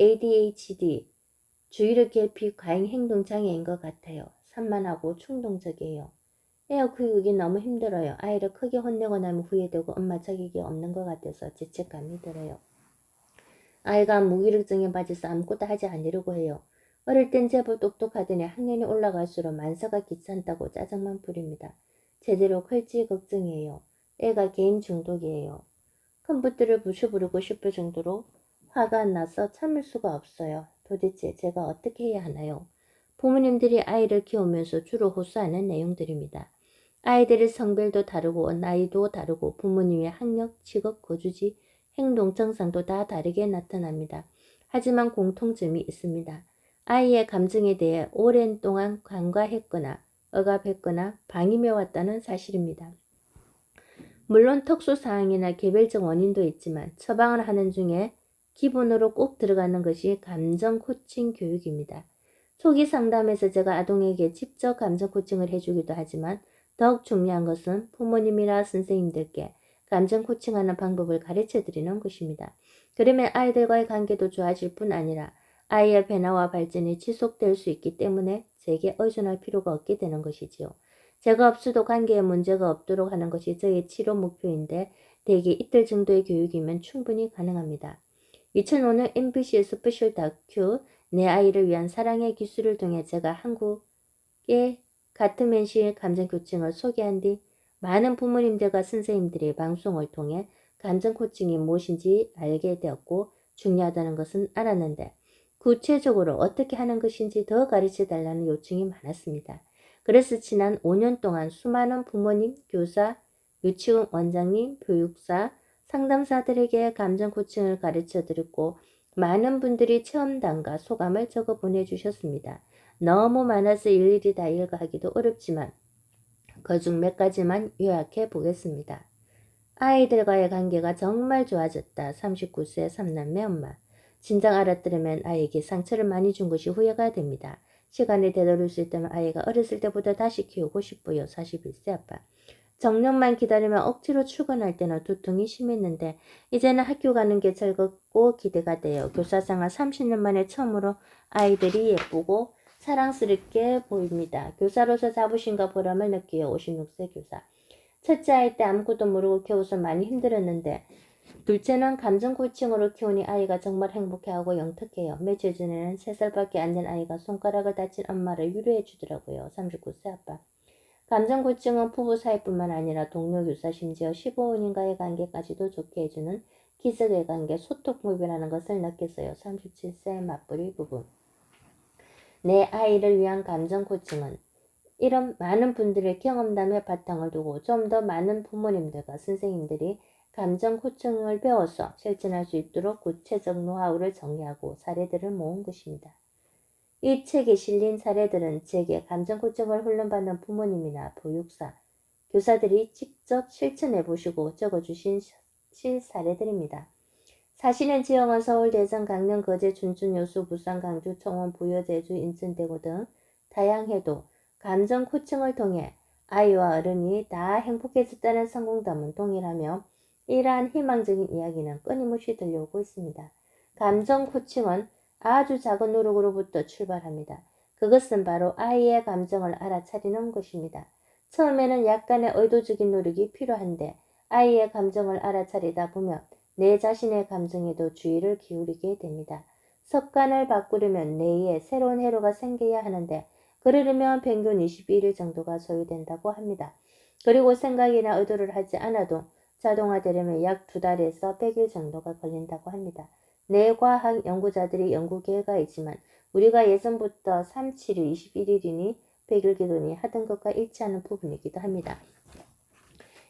ADHD, 주의력 결핍 과잉 행동 장애인 것 같아요. 산만하고 충동적이에요. 애어 교육이 너무 힘들어요. 아이를 크게 혼내고 나면 후회되고 엄마 자격이 없는 것 같아서 죄책감이 들어요. 아이가 무기력증에 빠져서 아무것도 하지 않으려고 해요. 어릴 땐 제법 똑똑하더니 학년이 올라갈수록 만사가 귀찮다고 짜증만 부립니다. 제대로 클지 걱정이에요. 애가 게임 중독이에요. 컴퓨터를 부셔부르고 싶을 정도로 화가 나서 참을 수가 없어요. 도대체 제가 어떻게 해야 하나요? 부모님들이 아이를 키우면서 주로 호소하는 내용들입니다. 아이들의 성별도 다르고 나이도 다르고 부모님의 학력, 직업, 거주지, 행동 증상도 다 다르게 나타납니다. 하지만 공통점이 있습니다. 아이의 감정에 대해 오랜 동안 간과했거나 억압했거나 방임해왔다는 사실입니다. 물론 특수사항이나 개별적 원인도 있지만 처방을 하는 중에 기본으로 꼭 들어가는 것이 감정 코칭 교육입니다. 초기 상담에서 제가 아동에게 직접 감정 코칭을 해주기도 하지만 더욱 중요한 것은 부모님이나 선생님들께 감정 코칭하는 방법을 가르쳐 드리는 것입니다. 그러면 아이들과의 관계도 좋아질 뿐 아니라 아이의 변화와 발전이 지속될 수 있기 때문에 제게 의존할 필요가 없게 되는 것이지요. 제가 없어도 관계에 문제가 없도록 하는 것이 저의 치료 목표인데 대개 이틀 정도의 교육이면 충분히 가능합니다. 2005년 MBC 스페셜 다큐 내 아이를 위한 사랑의 기술을 통해 제가 한국의 가트맨시 감정코칭을 소개한 뒤 많은 부모님들과 선생님들이 방송을 통해 감정코칭이 무엇인지 알게 되었고 중요하다는 것은 알았는데 구체적으로 어떻게 하는 것인지 더 가르쳐 달라는 요청이 많았습니다. 그래서 지난 5년 동안 수많은 부모님, 교사, 유치원 원장님, 교육사, 상담사들에게 감정 코칭을 가르쳐 드렸고 많은 분들이 체험담과 소감을 적어 보내주셨습니다. 너무 많아서 일일이 다 읽어하기도 어렵지만 그중 몇 가지만 요약해 보겠습니다. 아이들과의 관계가 정말 좋아졌다. 39세 3남매 엄마. 진작 알았더라면 아이에게 상처를 많이 준 것이 후회가 됩니다. 시간을 되돌릴 수 있다면 아이가 어렸을 때보다 다시 키우고 싶어요. 41세 아빠. 정년만 기다리면 억지로 출근할 때는 두통이 심했는데 이제는 학교 가는 게 즐겁고 기대가 돼요. 교사생활 30년 만에 처음으로 아이들이 예쁘고 사랑스럽게 보입니다. 교사로서 자부심과 보람을 느껴요. 56세 교사. 첫째 아이 때 아무것도 모르고 키워서 많이 힘들었는데 둘째는 감정 코칭으로 키우니 아이가 정말 행복해하고 영특해요. 며칠 전에는 3살밖에 안 된 아이가 손가락을 다친 엄마를 위로해 주더라고요. 39세 아빠. 감정 코칭은 부부 사이뿐만 아니라 동료 교사 심지어 15원인가의 관계까지도 좋게 해주는 기적의 관계 소통법이라는 것을 느꼈어요. 37세 맞벌이 부부. 내 아이를 위한 감정 코칭은 이런 많은 분들의 경험담에 바탕을 두고 좀 더 많은 부모님들과 선생님들이 감정 코칭을 배워서 실천할 수 있도록 구체적 노하우를 정리하고 사례들을 모은 것입니다. 이 책에 실린 사례들은 제게 감정 코칭을 훈련받는 부모님이나 보육사, 교사들이 직접 실천해 보시고 적어주신 실사례들입니다. 사시는 지역은 서울, 대전, 강릉, 거제, 춘천, 여수, 부산, 강주, 청원, 부여, 제주, 인천, 대구 등 다양해도 감정 코칭을 통해 아이와 어른이 다 행복해졌다는 성공담은 동일하며 이러한 희망적인 이야기는 끊임없이 들려오고 있습니다. 감정 코칭은 아주 작은 노력으로부터 출발합니다. 그것은 바로 아이의 감정을 알아차리는 것입니다. 처음에는 약간의 의도적인 노력이 필요한데 아이의 감정을 알아차리다 보면 내 자신의 감정에도 주의를 기울이게 됩니다. 습관을 바꾸려면 뇌에 새로운 회로가 생겨야 하는데 그러려면 평균 21일 정도가 소요된다고 합니다. 그리고 생각이나 의도를 하지 않아도 자동화되려면 약 2달에서 100일 정도가 걸린다고 합니다. 뇌과학 연구자들이 연구 결과가 있지만 우리가 예전부터 3, 7일, 21일이니 100일 기도니 하던 것과 일치하는 부분이기도 합니다.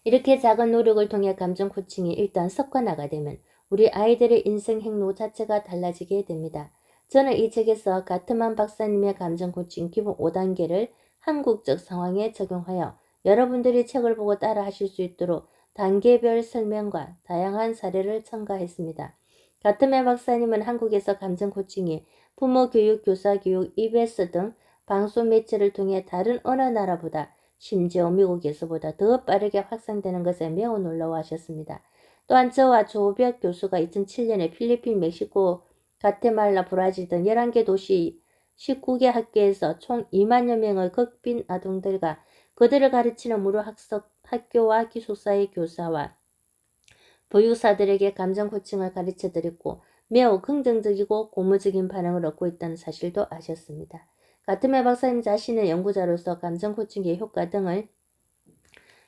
이렇게 작은 노력을 통해 감정 코칭이 일단 습관화가 되면 우리 아이들의 인생 행로 자체가 달라지게 됩니다. 저는 이 책에서 가트만 박사님의 감정 코칭 기본 5단계를 한국적 상황에 적용하여 여러분들이 책을 보고 따라 하실 수 있도록 단계별 설명과 다양한 사례를 첨가했습니다. 가트만 박사님은 한국에서 감정 코칭이 부모 교육, 교사 교육, EBS 등 방송 매체를 통해 다른 어느 나라보다 심지어 미국에서보다 더 빠르게 확산되는 것에 매우 놀라워하셨습니다. 또한 저와 조벽 교수가 2007년에 필리핀, 멕시코, 가테말라, 브라질 등 11개 도시 19개 학교에서 총 2만여 명의 극빈 아동들과 그들을 가르치는 무료 학교와 기숙사의 교사와 보육사들에게 감정 코칭을 가르쳐드렸고 매우 긍정적이고 고무적인 반응을 얻고 있다는 사실도 아셨습니다. 가트맨 박사님 자신은 연구자로서 감정 코칭의 효과 등을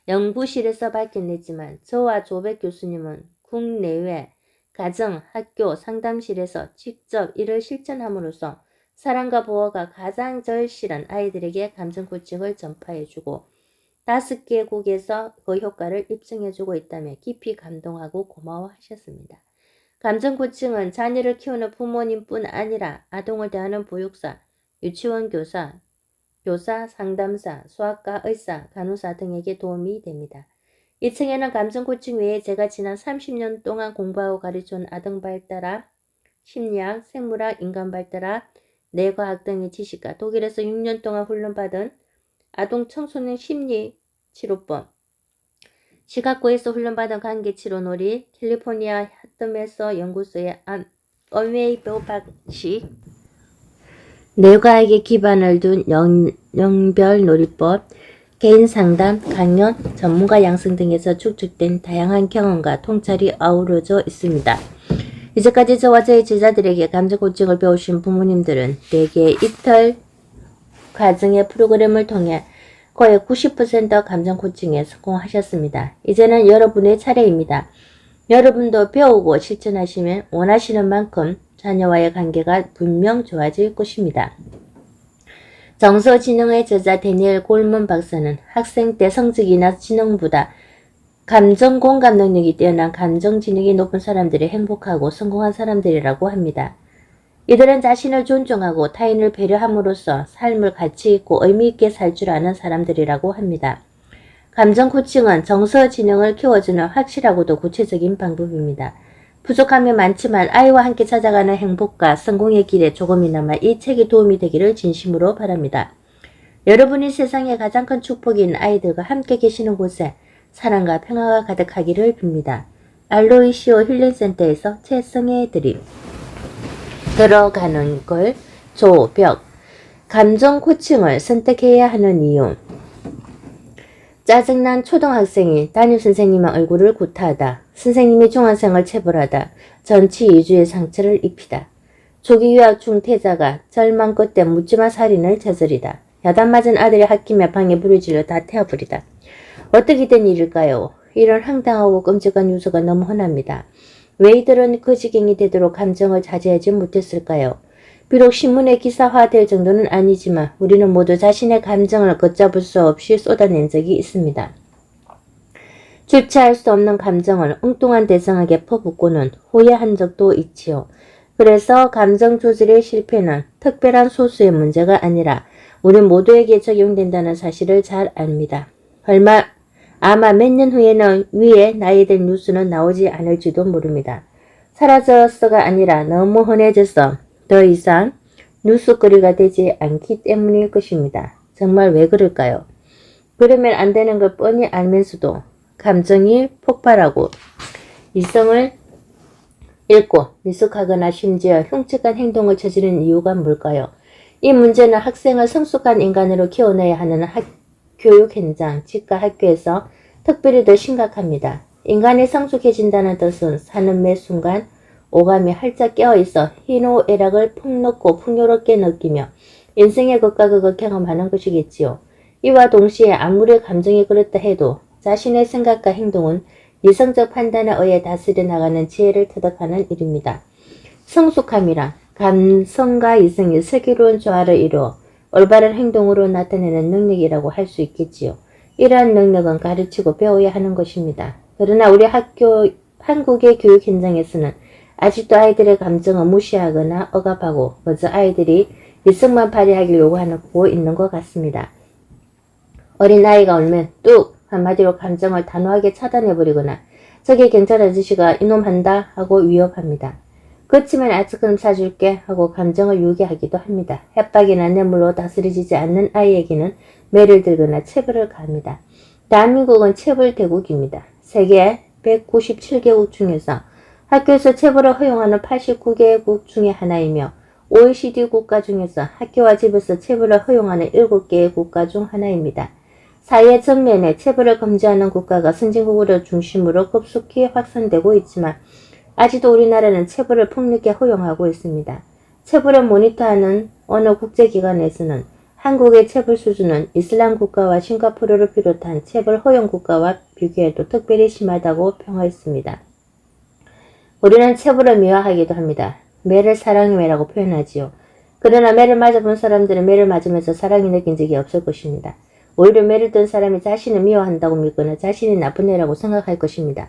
연구실에서 밝혀냈지만 저와 조백 교수님은 국내외 가정, 학교, 상담실에서 직접 이를 실천함으로써 사랑과 보호가 가장 절실한 아이들에게 감정 코칭을 전파해주고 5개국에서 그 효과를 입증해주고 있다며 깊이 감동하고 고마워하셨습니다. 감정 코칭은 자녀를 키우는 부모님뿐 아니라 아동을 대하는 보육사, 유치원 교사, 상담사, 수학과, 의사, 간호사 등에게 도움이 됩니다. 2층에는 감정 코칭 외에 제가 지난 30년 동안 공부하고 가르쳐온 아동 발달학, 심리학, 생물학, 인간 발달학, 뇌과학 등의 지식과 독일에서 6년 동안 훈련받은 아동 청소년 심리 치료법, 시카고에서 훈련받은 관계치료놀이, 캘리포니아 하트메서 연구소의 어메이버박식, 뇌과학에 기반을 둔 영별놀이법, 개인상담, 강연, 전문가 양성 등에서 축적된 다양한 경험과 통찰이 아우러져 있습니다. 이제까지 저와 저희 제자들에게 감정 코칭을 배우신 부모님들은 대개 이틀 과정의 프로그램을 통해 거의 90% 감정 코칭에 성공하셨습니다. 이제는 여러분의 차례입니다. 여러분도 배우고 실천하시면 원하시는 만큼 자녀와의 관계가 분명 좋아질 것입니다. 정서지능의 저자 데니엘 골먼 박사는 학생 때 성적이나 지능보다 감정 공감 능력이 뛰어난 감정 지능이 높은 사람들이 행복하고 성공한 사람들이라고 합니다. 이들은 자신을 존중하고 타인을 배려함으로써 삶을 가치 있고 의미 있게 살 줄 아는 사람들이라고 합니다. 감정 코칭은 정서 지능을 키워주는 확실하고도 구체적인 방법입니다. 부족함이 많지만 아이와 함께 찾아가는 행복과 성공의 길에 조금이나마 이 책이 도움이 되기를 진심으로 바랍니다. 여러분이 세상에 가장 큰 축복인 아이들과 함께 계시는 곳에 사랑과 평화가 가득하기를 빕니다. 알로이시오 힐링센터에서 최성의 드림. 들어가는 걸 조벽. 감정 코칭을 선택해야 하는 이유. 짜증난 초등학생이 담임선생님의 얼굴을 구타하다. 선생님이 중학생을 체벌하다. 전치 2주의 상처를 입히다. 조기 유학 중 태자가 절망 끝에 묻지마 살인을 저지르다. 야단 맞은 아들이 학기 몇 방에 부르질러 다 태워버리다. 어떻게 된 일일까요? 이런 황당하고 끔찍한 뉴스가 너무 흔합니다. 왜 이들은 거지갱이 되도록 감정을 자제하지 못했을까요? 비록 신문에 기사화될 정도는 아니지만 우리는 모두 자신의 감정을 걷잡을 수 없이 쏟아낸 적이 있습니다. 주체할 수 없는 감정을 엉뚱한 대상에게 퍼붓고는 후회한 적도 있지요. 그래서 감정 조절의 실패는 특별한 소수의 문제가 아니라 우리 모두에게 적용된다는 사실을 잘 압니다. 아마 몇 년 후에는 위에 나이들 뉴스는 나오지 않을지도 모릅니다. 사라졌어가 아니라 너무 흔해져서 더 이상 뉴스거리가 되지 않기 때문일 것입니다. 정말 왜 그럴까요? 그러면 안 되는 걸 뻔히 알면서도 감정이 폭발하고 이성을 잃고 미숙하거나 심지어 흉측한 행동을 저지르는 이유가 뭘까요? 이 문제는 학생을 성숙한 인간으로 키워내야 하는 교육 현장, 집과 학교에서 특별히 더 심각합니다. 인간이 성숙해진다는 뜻은 사는 매 순간 오감이 활짝 깨어있어 희노애락을 폭넓고 풍요롭게 느끼며 인생의 것과 그것 경험하는 것이겠지요. 이와 동시에 아무리 감정이 그렇다 해도 자신의 생각과 행동은 이성적 판단에 의해 다스려 나가는 지혜를 터득하는 일입니다. 성숙함이란 감성과 이성이 슬기로운 조화를 이루어 올바른 행동으로 나타내는 능력이라고 할 수 있겠지요. 이러한 능력은 가르치고 배워야 하는 것입니다. 그러나 우리 한국의 교육 현장에서는 아직도 아이들의 감정을 무시하거나 억압하고 그저 아이들이 이성만 발휘하길 요구하고 있는 것 같습니다. 어린아이가 울면 뚝 한마디로 감정을 단호하게 차단해버리거나 저기 경찰 아저씨가 이놈 한다 하고 위협합니다. 그치만 아이스크림 사줄게 하고 감정을 유기하기도 합니다. 협박이나 뇌물로 다스려지지 않는 아이에게는 매를 들거나 체벌을 가합니다. 대한민국은 체벌 대국입니다. 세계 197개국 중에서 학교에서 체벌을 허용하는 89개국 중에 하나이며 OECD 국가 중에서 학교와 집에서 체벌을 허용하는 7개의 국가 중 하나입니다. 사회 전면에 체벌을 금지하는 국가가 선진국을 중심으로 급속히 확산되고 있지만 아직도 우리나라는 체벌을 폭넓게 허용하고 있습니다. 체벌을 모니터하는 어느 국제기관에서는 한국의 체벌 수준은 이슬람 국가와 싱가포르를 비롯한 체벌 허용 국가와 비교해도 특별히 심하다고 평하였습니다. 우리는 체벌을 미화하기도 합니다. 매를 사랑의 매라고 표현하지요. 그러나 매를 맞아본 사람들은 매를 맞으면서 사랑이 느낀 적이 없을 것입니다. 오히려 매를 든 사람이 자신을 미워한다고 믿거나 자신이 나쁜 애라고 생각할 것입니다.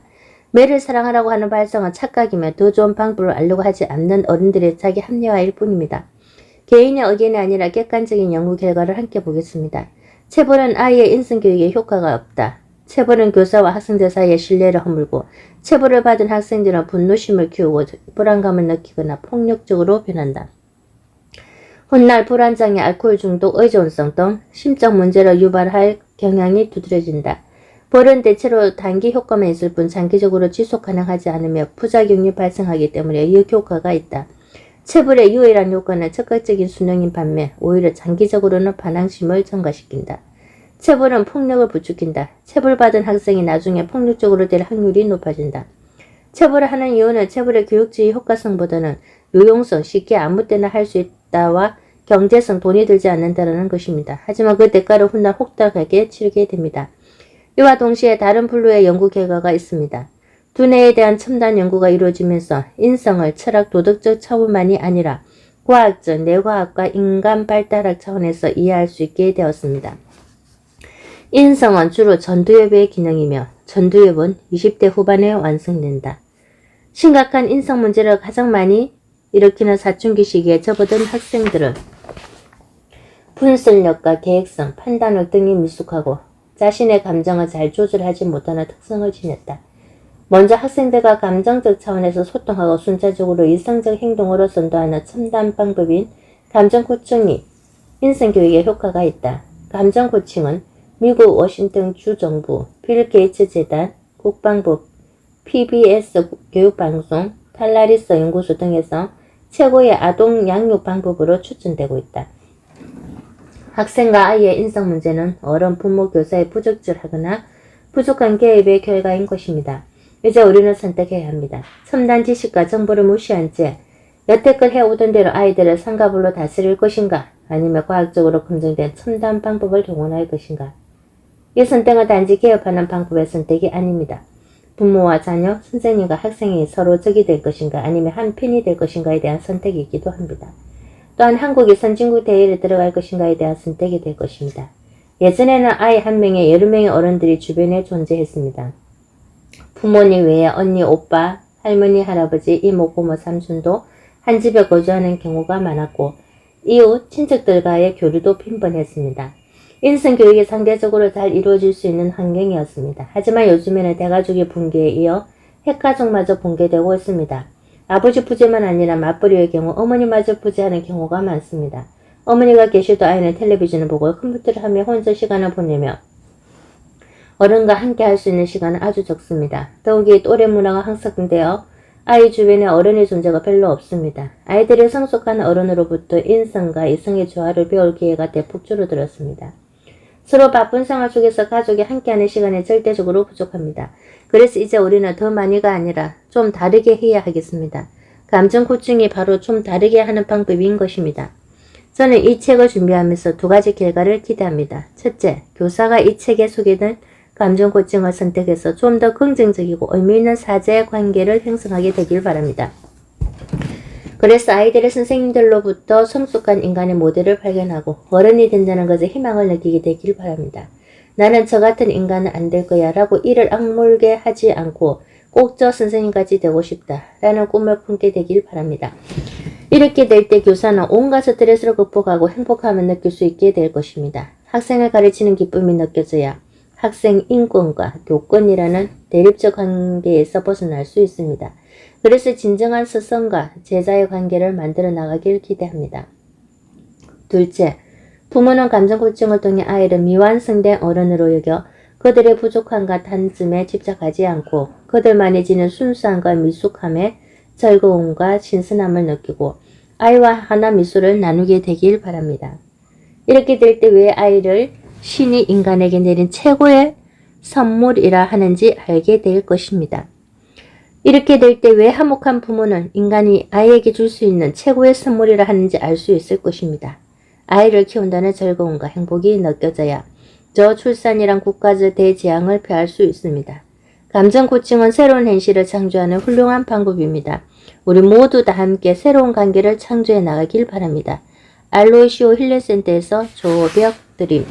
매를 사랑하라고 하는 발상은 착각이며 더 좋은 방법을 알려고 하지 않는 어른들의 자기 합리화일 뿐입니다. 개인의 의견이 아니라 객관적인 연구 결과를 함께 보겠습니다. 체벌은 아이의 인성교육에 효과가 없다. 체벌은 교사와 학생들 사이의 신뢰를 허물고 체벌을 받은 학생들은 분노심을 키우고 불안감을 느끼거나 폭력적으로 변한다. 훗날 불안장애, 알코올 중독, 의존성 등 심적 문제를 유발할 경향이 두드러진다. 벌은 대체로 단기 효과만 있을 뿐 장기적으로 지속 가능하지 않으며 부작용이 발생하기 때문에 역효과가 있다. 체벌의 유일한 효과는 즉각적인 순응인 반면 오히려 장기적으로는 반항심을 증가시킨다. 체벌은 폭력을 부추긴다. 체벌받은 학생이 나중에 폭력적으로 될 확률이 높아진다. 체벌을 하는 이유는 체벌의 교육적인 효과성보다는 유용성, 쉽게 아무 때나 할 수 있다와 경제성, 돈이 들지 않는다는 것입니다. 하지만 그 대가를 훗날 혹독하게 치르게 됩니다. 이와 동시에 다른 분류의 연구 결과가 있습니다. 두뇌에 대한 첨단 연구가 이루어지면서 인성을 철학, 도덕적 차원만이 아니라 과학적, 뇌과학과 인간 발달학 차원에서 이해할 수 있게 되었습니다. 인성은 주로 전두엽의 기능이며 전두엽은 20대 후반에 완성된다. 심각한 인성 문제를 가장 많이 일으키는 사춘기 시기에 접어든 학생들은 분석력과 계획성, 판단력 등이 미숙하고 자신의 감정을 잘 조절하지 못하는 특성을 지녔다. 먼저 학생들과 감정적 차원에서 소통하고 순차적으로 이성적 행동으로 선도하는 첨단 방법인 감정 코칭이 인성교육에 효과가 있다. 감정 코칭은 미국 워싱턴 주정부, 빌 게이츠 재단, 국방부, PBS 교육방송, 탈라리스 연구소 등에서 최고의 아동 양육 방법으로 추천되고 있다. 학생과 아이의 인성 문제는 어른, 부모, 교사의 부적절하거나 부족한 개입의 결과인 것입니다. 이제 우리는 선택해야 합니다. 첨단 지식과 정보를 무시한 채 여태껏 해오던 대로 아이들을 상가불로 다스릴 것인가, 아니면 과학적으로 검증된 첨단 방법을 동원할 것인가. 이 선택은 단지 개업하는 방법의 선택이 아닙니다. 부모와 자녀, 선생님과 학생이 서로 적이 될 것인가, 아니면 한 편이 될 것인가에 대한 선택이기도 합니다. 또한 한국이 선진국 대회에 들어갈 것인가에 대한 선택이 될 것입니다. 예전에는 아이 한 명에 여러 명의 어른들이 주변에 존재했습니다. 부모님 외에 언니, 오빠, 할머니, 할아버지, 이모, 고모, 삼촌도 한 집에 거주하는 경우가 많았고 이웃, 친척들과의 교류도 빈번했습니다. 인성교육이 상대적으로 잘 이루어질 수 있는 환경이었습니다. 하지만 요즘에는 대가족의 붕괴에 이어 핵가족마저 붕괴되고 있습니다. 아버지 부재만 아니라 맞벌이의 경우 어머니마저 부재하는 경우가 많습니다. 어머니가 계셔도 아이는 텔레비전을 보고 컴퓨터를 하며 혼자 시간을 보내며 어른과 함께 할 수 있는 시간은 아주 적습니다. 더욱이 또래 문화가 향상되어 아이 주변에 어른의 존재가 별로 없습니다. 아이들이 성숙한 어른으로부터 인성과 이성의 조화를 배울 기회가 대폭 줄어들었습니다. 서로 바쁜 생활 속에서 가족이 함께하는 시간이 절대적으로 부족합니다. 그래서 이제 우리는 더 많이가 아니라 좀 다르게 해야 하겠습니다. 감정 코칭이 바로 좀 다르게 하는 방법인 것입니다. 저는 이 책을 준비하면서 두 가지 결과를 기대합니다. 첫째, 교사가 이 책에 소개된 감정 코칭을 선택해서 좀 더 긍정적이고 의미있는 사제 관계를 형성하게 되길 바랍니다. 그래서 아이들의 선생님들로부터 성숙한 인간의 모델을 발견하고 어른이 된다는 것에 희망을 느끼게 되길 바랍니다. 나는 저 같은 인간은 안 될 거야 라고 이를 악물게 하지 않고 꼭 저 선생님까지 되고 싶다 라는 꿈을 품게 되길 바랍니다. 이렇게 될 때 교사는 온갖 스트레스를 극복하고 행복함을 느낄 수 있게 될 것입니다. 학생을 가르치는 기쁨이 느껴져야 학생 인권과 교권이라는 대립적 관계에서 벗어날 수 있습니다. 그래서 진정한 스승과 제자의 관계를 만들어 나가길 기대합니다. 둘째, 부모는 감정 코칭을 통해 아이를 미완성된 어른으로 여겨 그들의 부족함과 단점에 집착하지 않고 그들만이 지닌 순수함과 미숙함에 즐거움과 신선함을 느끼고 아이와 하나 미소를 나누게 되길 바랍니다. 이렇게 될 때 왜 아이를 신이 인간에게 내린 최고의 선물이라 하는지 알게 될 것입니다. 이렇게 될 때 왜 화목한 부모는 인간이 아이에게 줄 수 있는 최고의 선물이라 하는지 알 수 있을 것입니다. 아이를 키운다는 즐거움과 행복이 느껴져야 저출산이란 국가적 대재앙을 피할 수 있습니다. 감정 코칭은 새로운 현실을 창조하는 훌륭한 방법입니다. 우리 모두 다 함께 새로운 관계를 창조해 나가길 바랍니다. 알로이시오 힐링센터에서 조벽 드림.